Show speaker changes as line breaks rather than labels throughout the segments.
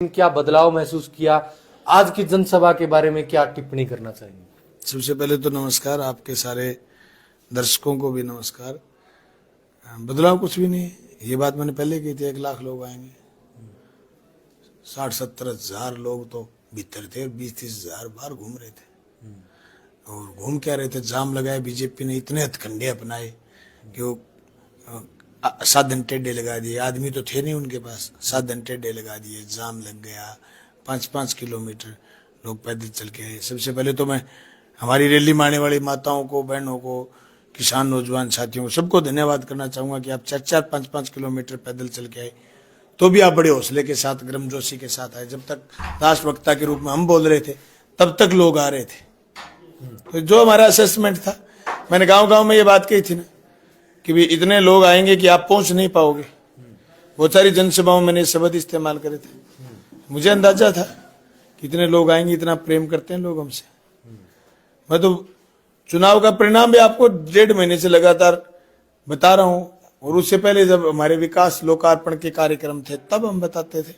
क्या बदलाव महसूस किया, आज की जनसभा के बारे में क्या टिप्पणी करना चाहिए?
सबसे पहले तो नमस्कार, आपके सारे दर्शकों को भी नमस्कार। बदलाव कुछ भी नहीं है, ये बात मैंने पहले की थी। 1 लाख लोग आएंगे, 60-70 हजार लोग तो भीतर थे और 20-30 हजार बाहर घूम रहे थे। और घूम क्या रहे थे, जाम लगाए। बीजेपी ने इतने हथकंडे अपनाए कि वो साधन टेढ़े लगा दिए। आदमी तो थे नहीं उनके पास, साधन टेढ़े लगा दिए, जाम लग गया। 5-5 किलोमीटर लोग पैदल चल के आए। सबसे पहले तो मैं हमारी रैली में आने वाली माताओं को, बहनों को, किसान नौजवान साथियों को, सबको धन्यवाद करना चाहूंगा कि आप 4-4, 5-5 किलोमीटर पैदल चल के आए, तो भी आप बड़े हौसले के साथ, गर्मजोशी के साथ आए। जब तक राष्ट्रवक्ता के रूप में हम बोल रहे थे, तब तक लोग आ रहे थे। तो जो हमारा असेसमेंट था, मैंने गांव-गांव में ये बात कही थी ना कि भी इतने लोग आएंगे कि आप पहुंच नहीं पाओगे। बहुत सारी जनसभाओं में मैंने शब्द इस्तेमाल करे थे। मुझे अंदाजा था कि इतने लोग आएंगे, इतना प्रेम करते हैं लोग हमसे। मैं तो चुनाव का परिणाम भी आपको 1.5 महीने से लगातार बता रहा हूं, और उससे पहले जब हमारे विकास लोकार्पण के कार्यक्रम थे तब हम बताते थे,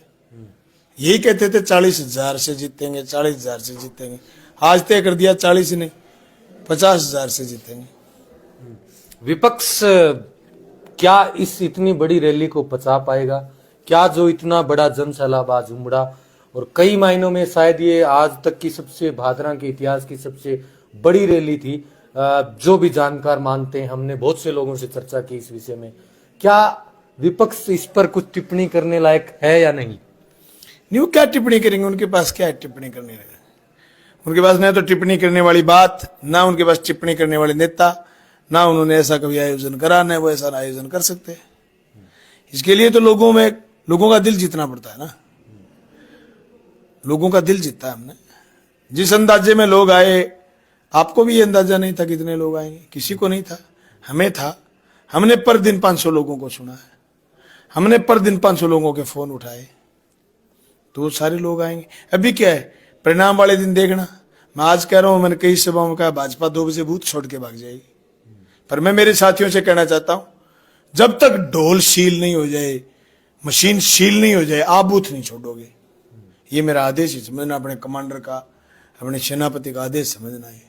यही कहते थे 40,000 से जीतेंगे, 40,000 से जीतेंगे। आज तय कर दिया 40 नहीं, 50,000 से जीतेंगे।
विपक्ष क्या इस इतनी बड़ी रैली को पचा पाएगा? क्या जो इतना बड़ा जन सैलाब आज उमड़ा, और कई मायनों में शायद ये आज तक की सबसे, भादरा के इतिहास की सबसे बड़ी रैली थी, जो भी जानकार मानते हैं, हमने बहुत से लोगों से चर्चा की इस विषय में, क्या विपक्ष इस पर कुछ टिप्पणी करने लायक है या नहीं?
नहीं, क्या टिप्पणी करेंगे? उनके पास क्या है टिप्पणी करने लगे? उनके पास न तो टिप्पणी करने वाली बात, ना उनके पास टिप्पणी करने वाले नेता, ना उन्होंने ऐसा कभी आयोजन करा, न वो ऐसा आयोजन कर सकते। इसके लिए तो लोगों का दिल जीतना पड़ता है ना। लोगों का दिल जीता है हमने। जिस अंदाजे में लोग आए, आपको भी ये अंदाजा नहीं था कितने लोग आएंगे, किसी को नहीं था, हमें था। हमने पर दिन 500 लोगों को सुना है, हमने पर दिन 500 लोगों के फोन उठाए, तो सारे लोग आएंगे। अभी क्या है, परिणाम वाले दिन देखना। मैं आज कह रहा हूं, मैंने कई सभाओं में कहा, भाजपा 2 बजे बूथ छोड़ के भाग जाएगी। पर मैं मेरे साथियों से कहना चाहता हूं, जब तक ढोल शील नहीं हो जाए, मशीन शील नहीं हो जाए, आप बूथ नहीं छोड़ोगे। ये मेरा आदेश है, समझना। अपने कमांडर का, अपने सेनापति का आदेश समझना है।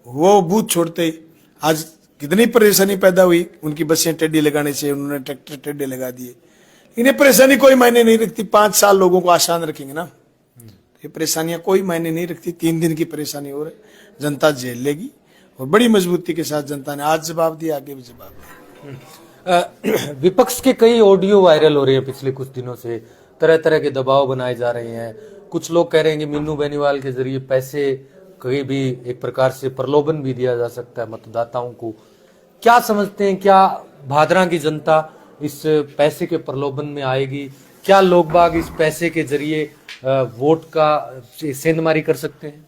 वो बूथ छोड़ते ही आज कितनी परेशानी पैदा हुई। उनकी बसें टेढ़ी लगाने से, उन्होंने ट्रैक्टर टेढ़े लगा दिए। इन्हें परेशानी कोई मायने नहीं रखती। 5 साल लोगों को आसान रखेंगे ना, ये परेशानियां कोई मायने नहीं रखती। 3 दिन की परेशानी हो रही, जनता झेल लेगी, और बड़ी मजबूती के साथ जनता ने आज जवाब दिया, आगे भी जवाब दिया।
विपक्ष के कई ऑडियो वायरल हो रहे हैं पिछले कुछ दिनों से, तरह तरह के दबाव बनाए जा रहे हैं। कुछ लोग कह रहे हैं कि मीनू बेनीवाल के जरिए पैसे, कहीं भी एक प्रकार से प्रलोभन भी दिया जा सकता है मतदाताओं को। क्या समझते हैं, क्या भादरा की जनता इस पैसे के प्रलोभन में आएगी? क्या लोग बाग इस पैसे के जरिए वोट का सेंधमारी कर सकते हैं?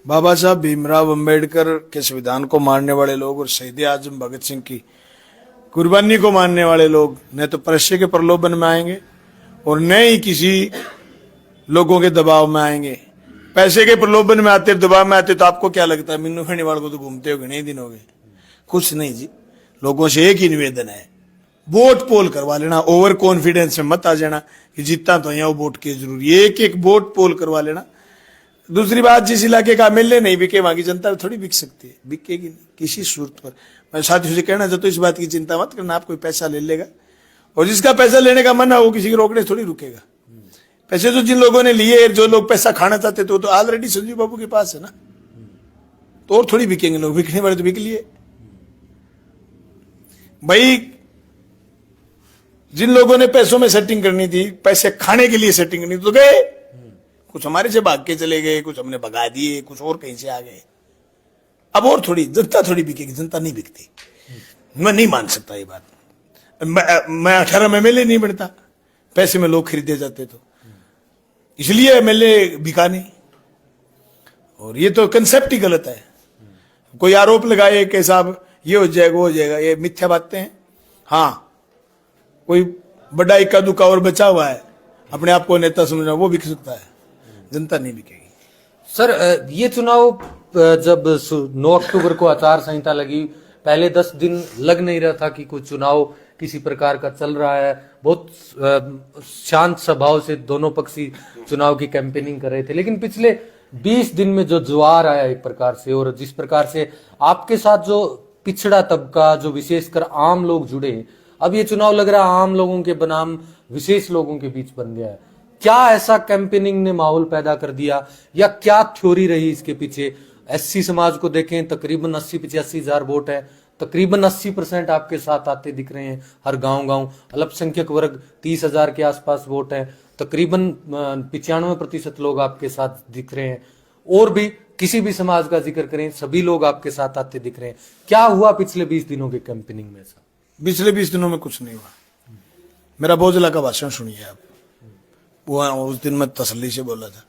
बाबा साहब भीमराव अंबेडकर के संविधान को मानने वाले लोग और शहीद आजम भगत सिंह की कुर्बानी को मानने वाले लोग न तो पैसे के प्रलोभन में आएंगे, और न ही किसी लोगों के दबाव में आएंगे। पैसे के प्रलोभन में आते, दबाव में आते, तो आपको क्या लगता है, मीनू बेनीवाल को तो घूमते हो नहीं दिन हो गए? कुछ नहीं जी। लोगों से एक ही निवेदन है, वोट पोल करवा लेना। ओवर कॉन्फिडेंस में मत आ जाना कि जीता तो यहाँ वोट की जरूरी, एक वोट पोल करवा लेना। दूसरी बात, जिस इलाके का एमएलए नहीं बिके, वहां की जनता थोड़ी बिक सकती है, बिकेगी नहीं किसी सूरत पर। मैं साथियों से कहना चाहता हूं, इस बात की चिंता मत करना। आप कोई पैसा ले लेगा, और जिसका पैसा लेने का मन है वो किसी को रोकने थोड़ी रुकेगा। पैसे तो जिन लोगों ने लिए, जो लोग पैसा खाना चाहते थे, तो ऑलरेडी संजीव बाबू के पास है ना, तो और थोड़ी बिकेंगे लोग। बिकने वाले तो बिक लिए भाई। जिन लोगों ने पैसों में सेटिंग करनी थी, पैसे खाने के लिए सेटिंग करनी थी, तो गए। कुछ हमारे से भाग के चले गए, कुछ हमने भगा दिए, कुछ और कहीं से आ गए। अब और थोड़ी जनता थोड़ी बिकेगी, जनता नहीं बिकती। मैं नहीं मान सकता ये बात। मैं 18 में एमएलए नहीं बनता, पैसे में लोग खरीदे जाते, तो इसलिए एमएलए बिका नहीं। और ये तो कंसेप्ट ही गलत है। कोई आरोप लगाए कि साहब ये हो जाएगा, वो हो जाएगा, ये मिथ्या बातें हैं। हाँ, कोई बड़ा इक्का दुक्का और बचा हुआ है, अपने आप को नेता समझना, वो बिक सकता है, जनता नहीं बिकेगी।
सर, ये चुनाव जब 9 अक्टूबर को आचार संहिता लगी, पहले 10 दिन लग नहीं रहा था कि कुछ चुनाव किसी प्रकार का चल रहा है। बहुत शांत स्वभाव से दोनों पक्षी चुनाव की कैंपेनिंग कर रहे थे, लेकिन पिछले 20 दिन में जो ज्वार आया एक प्रकार से, और जिस प्रकार से आपके साथ जो पिछड़ा तबका, जो विशेषकर आम लोग जुड़े, अब ये चुनाव लग रहा है आम लोगों के बनाम विशेष लोगों के बीच बन गया है। क्या ऐसा कैंपेनिंग ने माहौल पैदा कर दिया, या क्या थ्योरी रही इसके पीछे? एससी समाज को देखें, तकरीबन 80-85 हजार वोट है, तकरीबन 80% आपके साथ आते दिख रहे हैं हर गांव। अल्पसंख्यक वर्ग 30,000 के आसपास वोट है, तकरीबन 95% लोग आपके साथ दिख रहे हैं। और भी किसी भी समाज का जिक्र करें, सभी लोग आपके साथ आते दिख रहे हैं। क्या हुआ पिछले 20 दिनों के कैंपेनिंग में? ऐसा
पिछले 20 दिनों में कुछ नहीं हुआ। मेरा बोझला का भाषण सुनिए आप, वो उस दिन मैं तसल्ली से बोला था।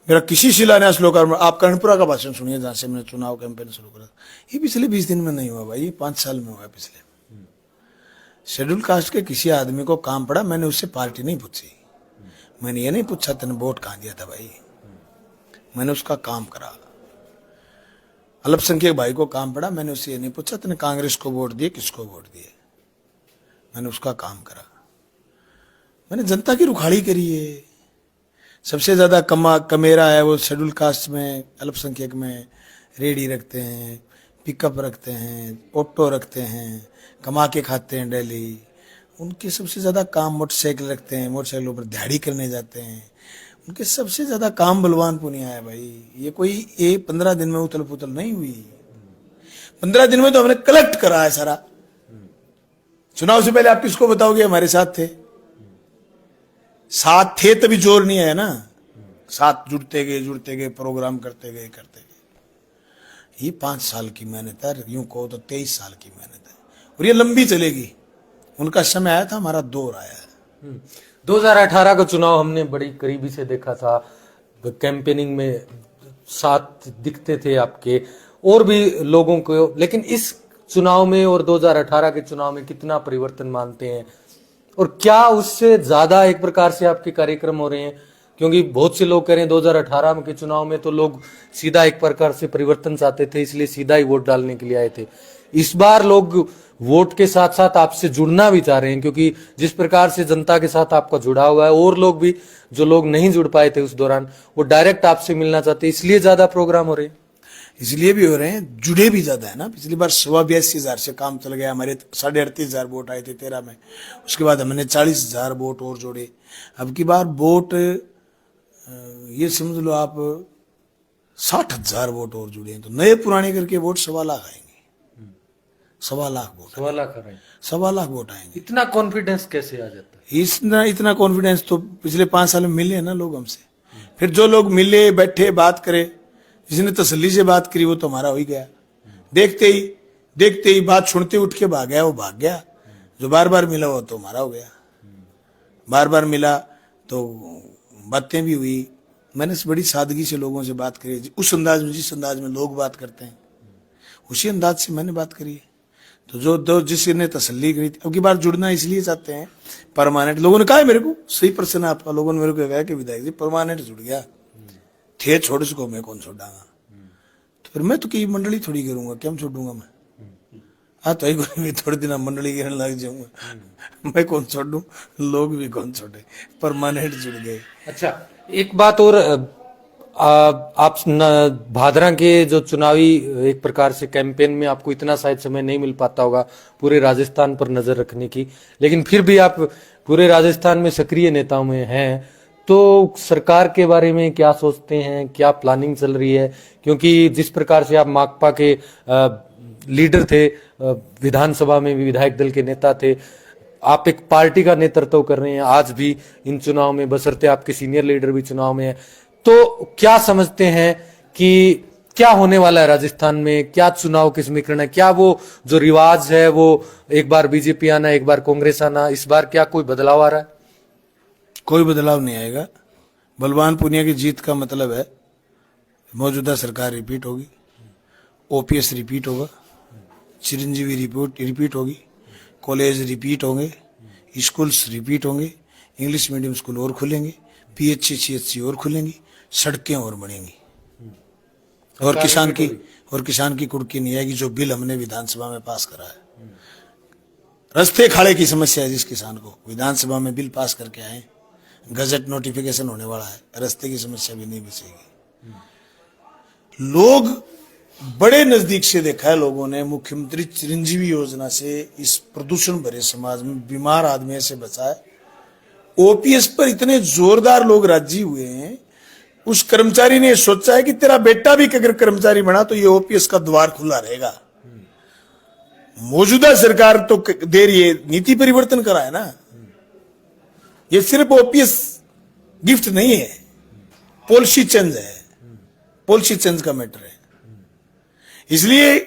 मेरा किसी शिलान्यास लोकार्पण, आप कर्णपुरा का भाषण सुनिए जहां से मैंने चुनाव कैंपेन शुरू करा, ये पिछले 20 दिन में नहीं हुआ भाई, ये 5 साल में हुआ। पिछले शेड्यूल कास्ट के किसी आदमी को काम पड़ा, मैंने उससे पार्टी नहीं पूछी, मैंने ये नहीं पूछा तेने वोट कहां दिया था भाई, मैंने उसका काम करा। अल्पसंख्यक भाई को काम पड़ा, मैंने उससे ये नहीं पूछा तेने कांग्रेस को वोट दिए, किसको वोट दिए, मैंने उसका काम करा। मैंने जनता की रुखाड़ी करी है। सबसे ज्यादा कमेरा है वो शेड्यूल कास्ट में, अल्पसंख्यक में। रेडी रखते हैं, पिकअप रखते हैं, ऑटो रखते हैं, कमा के खाते हैं डेली। उनके सबसे ज्यादा काम मोटरसाइकिल रखते हैं, मोटरसाइकिलों पर दिहाड़ी करने जाते हैं। उनके सबसे ज्यादा काम बलवान पुनिया है भाई। ये कोई 15 दिन में उथल पुथल नहीं हुई। 15 दिन में तो हमने कलेक्ट करा है सारा। चुनाव से पहले आप किसको बताओगे हमारे साथ थे? साथ थे तभी जोर नहीं आया ना, साथ जुड़ते गए प्रोग्राम करते गए। ये 5 साल की मेहनत है, यूं कहो तो 23 साल की मेहनत है, और ये लंबी चलेगी। उनका समय आया था, हमारा दौर आया है।
2018 का चुनाव हमने बड़ी करीबी से देखा था, कैंपेनिंग में साथ दिखते थे आपके और भी लोगों को, लेकिन इस चुनाव में और 2018 के चुनाव में कितना परिवर्तन मानते हैं, और क्या उससे ज्यादा एक प्रकार से आपके कार्यक्रम हो रहे हैं? क्योंकि बहुत से लोग कह रहे हैं 2018 के चुनाव में तो लोग सीधा एक प्रकार से परिवर्तन चाहते थे, इसलिए सीधा ही वोट डालने के लिए आए थे। इस बार लोग वोट के साथ साथ आपसे जुड़ना भी चाह रहे हैं, क्योंकि जिस प्रकार से जनता के साथ आपका जुड़ा हुआ है, और लोग भी जो लोग नहीं जुड़ पाए थे उस दौरान, वो डायरेक्ट आपसे मिलना चाहते हैं, इसलिए ज्यादा प्रोग्राम हो रहे हैं।
इसलिए भी हो रहे हैं, जुड़े भी ज्यादा है ना। पिछली बार 82,000 से काम चल गया, हमारे 38,500 वोट आए थे 13 में। उसके बाद हमने 40,000 वोट और जोड़े। अब की बार वोट ये समझ लो आप 60,000 वोट और जुड़े हैं, तो नए पुराने करके वोट 1.25 लाख आएंगे। 1.25 लाख वोट,
1.25 लाख आ रहे हैं।
1.25 लाख वोट आएंगे।
इतना कॉन्फिडेंस कैसे आ जाता है?
इतना कॉन्फिडेंस तो पिछले 5 साल में मिले ना लोग हमसे। फिर जो लोग मिले, बैठे, बात करे, जिसने तसल्ली से बात करी वो तो हमारा हो ही गया। देखते ही बात सुनते उठ के भाग गया, वो भाग गया। जो बार बार मिला वो तो हमारा हो गया। बार बार मिला तो बातें भी हुई। मैंने बड़ी सादगी से लोगों से बात करी, उस अंदाज में, जिस अंदाज में लोग बात करते हैं उसी अंदाज से मैंने बात करी। तो जो जिसने तसल्ली करी थी, अब की बार जुड़ना इसलिए चाहते हैं परमानेंट। लोगों ने कहा है मेरे को, सही प्रश्न आपका, लोगों ने मेरे को कहा कि विधायक जी परमानेंट जुड़ गया थे, छोड़ सको, मैं कौन छोड़ागा। तो फिर मैं तो की मंडली थोड़ी करूंगा, क्या छोड़ूंगा मैं? तो ही थोड़े दिन मंडली करने लग जाऊंगा, मैं कौन छोड़ दूं, लोग भी कौन छोड़े, परमानेंट जुड़ गए।
अच्छा, एक बात और, आप भादरा के जो चुनावी एक प्रकार से कैंपेन में आपको इतना शायद समय नहीं मिल पाता होगा पूरे राजस्थान पर नजर रखने की, लेकिन फिर भी आप पूरे राजस्थान में सक्रिय नेताओं में हैं, तो सरकार के बारे में क्या सोचते हैं, क्या प्लानिंग चल रही है? क्योंकि जिस प्रकार से आप माकपा के लीडर थे, विधानसभा में भी विधायक दल के नेता थे, आप एक पार्टी का नेतृत्व कर रहे हैं आज भी इन चुनाव में, बशर्ते आपके सीनियर लीडर भी चुनाव में है, तो क्या समझते हैं कि क्या होने वाला है राजस्थान में? क्या चुनाव के समीकरण है? क्या वो जो रिवाज है वो एक बार बीजेपी आना, एक बार कांग्रेस आना, इस बार क्या कोई बदलाव आ रहा है?
कोई बदलाव नहीं आएगा। बलवान पुनिया की जीत का मतलब है मौजूदा सरकार रिपीट होगी, ओपीएस रिपीट होगा, चिरंजीवी रिपीट होगी, कॉलेज रिपीट होंगे, स्कूल्स रिपीट होंगे, इंग्लिश मीडियम स्कूल और खुलेंगे, पीएचसी सीएचसी और खुलेंगी, सड़कें और बनेंगी, और किसान की कुड़की नहीं आएगी। जो बिल हमने विधानसभा में पास करा है, रास्ते खाड़े की समस्या है जिस किसान को, विधानसभा में बिल पास करके आए, गजट नोटिफिकेशन होने वाला है, रास्ते की समस्या भी नहीं बचेगी। लोग बड़े नजदीक से देखा है लोगों ने, मुख्यमंत्री चिरंजीवी योजना से इस प्रदूषण भरे समाज में बीमार आदमी से बचा है। ओपीएस पर इतने जोरदार लोग राजी हुए हैं, उस कर्मचारी ने सोचा है कि तेरा बेटा भी अगर कर्मचारी बना तो ये ओपीएस का द्वार खुला रहेगा। मौजूदा सरकार तो दे रही है, नीति परिवर्तन करा है ना, ये सिर्फ ओपीएस गिफ्ट नहीं है, पॉलिसी चेंज है, पॉलिसी चेंज का मैटर है। इसलिए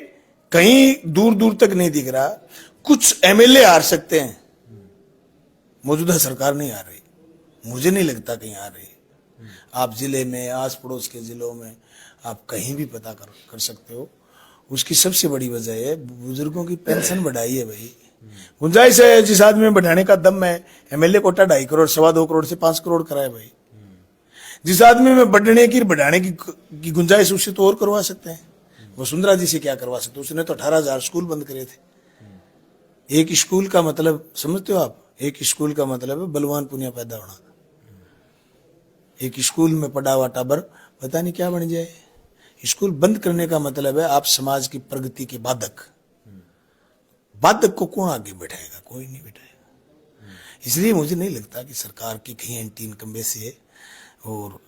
कहीं दूर दूर तक नहीं दिख रहा। कुछ एमएलए हार सकते हैं, मौजूदा सरकार नहीं आ रही, मुझे नहीं लगता कहीं आ रही। आप जिले में, आस पड़ोस के जिलों में आप कहीं भी पता कर सकते हो। उसकी सबसे बड़ी वजह है बुजुर्गों की पेंशन बढ़ाई है भाई। गुंजाइश है, जिस आदमी में बढ़ाने का दम है, एमएलए कोटा 2.5 करोड़ 2.25 करोड़ से 5 करोड़ कराए भाई। जिस आदमी में बढ़ाने की गुंजाइश, उससे तो और करवा सकते हैं। वसुंधरा जी से क्या करवा सकते, उसने तो 18,000 स्कूल बंद करे थे। एक स्कूल का मतलब समझते हो आप? एक स्कूल का मतलब है बलवान पुनिया पैदा होना। एक स्कूल में पढ़ा हुआ टाबर पता नहीं क्या बन जाए। स्कूल बंद करने का मतलब है आप समाज की प्रगति के बाधक को कौन आगे बैठाएगा? कोई नहीं बैठाएगा। इसलिए मुझे नहीं लगता कि सरकार की कहीं एंटी इनकम्बेंसी है। और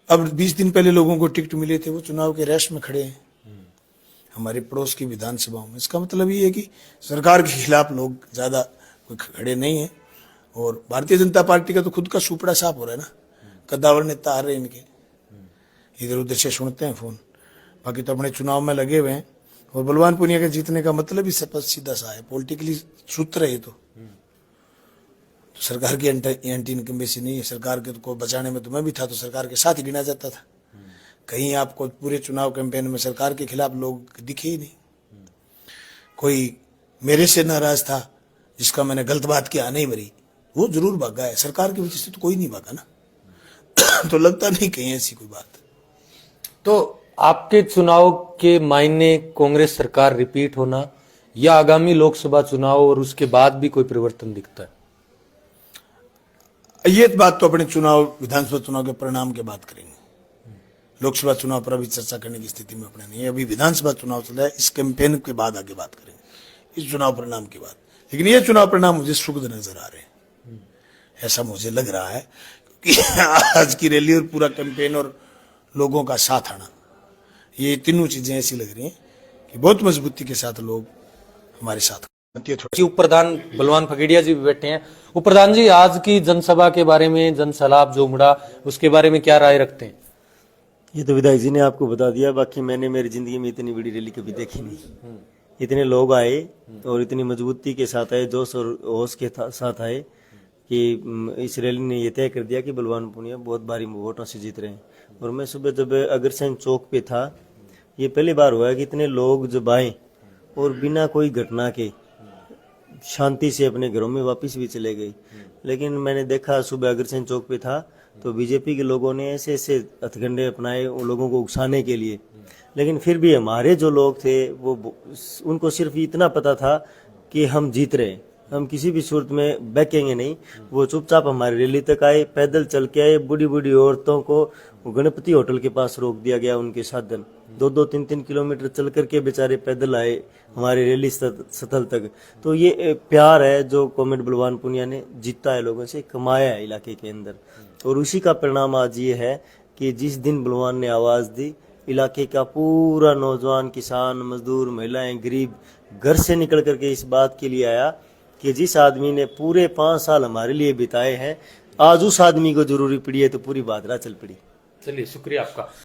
अब 20 दिन पहले लोगों को टिकट मिले थे, वो चुनाव के रेस में खड़े हैं हमारे पड़ोस की विधानसभाओं में। इसका मतलब ये है कि सरकार के खिलाफ लोग ज्यादा कोई खड़े नहीं है। और भारतीय जनता पार्टी का तो खुद का सुपड़ा साफ हो रहा है ना, कद्दावर नेता आ रहे हैं इनके, इधर उधर से सुनते हैं फोन, बाकी तो अपने चुनाव में लगे हुए हैं। और बलवान पुनिया के जीतने का मतलब ही सीधा सा है, पॉलिटिकली सूत्र है। तो सरकार की एंटी इनकम्बेंसी नहीं है। सरकार के को बचाने में तो मैं भी था, तो सरकार के साथ ही गिना जाता था। कहीं आपको पूरे चुनाव कैंपेन में सरकार के खिलाफ लोग दिखे ही नहीं। कोई मेरे से नाराज था जिसका मैंने गलत बात किया नहीं मरी, वो जरूर भागा है। सरकार की वजह से तो कोई नहीं भागा ना। तो लगता नहीं कहीं ऐसी कोई बात।
तो आपके चुनाव के मायने कांग्रेस सरकार रिपीट होना या आगामी लोकसभा चुनाव और उसके बाद भी कोई परिवर्तन दिखता है?
ये बात तो अपने चुनाव, विधानसभा चुनाव के परिणाम के बाद करेंगे। लोकसभा चुनाव पर अभी चर्चा करने की स्थिति में अपने नहीं है। अभी विधानसभा चुनाव चल रहा है, इस कैंपेन के बाद आगे बात करेंगे, इस चुनाव परिणाम के बाद। लेकिन ये चुनाव परिणाम मुझे सुखद नजर आ रहे हैं, ऐसा मुझे लग रहा है कि आज की रैली और पूरा कैंपेन और लोगों का साथ आना, ये तीनों चीजें ऐसी लग रही हैं कि बहुत मजबूती के साथ लोग हमारे साथ।
उप प्रधान बलवान फकेड़िया जी भी बैठे हैं। उप प्रधान जी, आज की जनसभा के बारे में, जनसलाब जो उमड़ा, उसके बारे में क्या राय रखते हैं?
ये तो विधायक जी ने आपको बता दिया। बाकी मैंने मेरी जिंदगी में इतनी बड़ी रैली कभी देखी नहीं। इतने लोग आए और इतनी मजबूती के साथ आए, जोश और होश के साथ आए कि इस रैली ने यह तय कर दिया कि बलवान पुनिया बहुत भारी वोटों से जीत रहे हैं। और मैं सुबह जब अग्रसेन चौक पे था, ये पहली बार हुआ है कि इतने लोग जब आए और बिना कोई घटना के शांति से अपने घरों में वापस भी चले गए। लेकिन मैंने देखा, सुबह अग्रसेन चौक पे था तो बीजेपी के लोगों ने ऐसे ऐसे हथकंडे अपनाए उन लोगों को उकसाने के लिए। लेकिन फिर भी हमारे जो लोग थे वो, उनको सिर्फ इतना पता था कि हम जीत रहे हैं, हम किसी भी सूरत में बहकेंगे नहीं। वो चुपचाप हमारी रैली तक आए, पैदल चल के आए। बूढ़ी बूढ़ी औरतों को गणपति होटल के पास रोक दिया गया, उनके साधन 2-2, 3-3 किलोमीटर चल करके बेचारे पैदल आए हमारी रैली स्थल तक। तो ये प्यार है जो कॉमरेड बलवान पुनिया ने जीता है, लोगों से कमाया है इलाके के अंदर। और उसी का परिणाम आज ये है कि जिस दिन बलवान ने आवाज दी, इलाके का पूरा नौजवान, किसान, मजदूर, महिलाएं, गरीब घर से निकल करके इस बात के लिए आया कि जिस आदमी ने पूरे 5 साल हमारे लिए बिताए हैं, आज उस आदमी को जरूरी पड़ी है तो पूरी बादरा चल पड़ी।
चलिए, शुक्रिया आपका।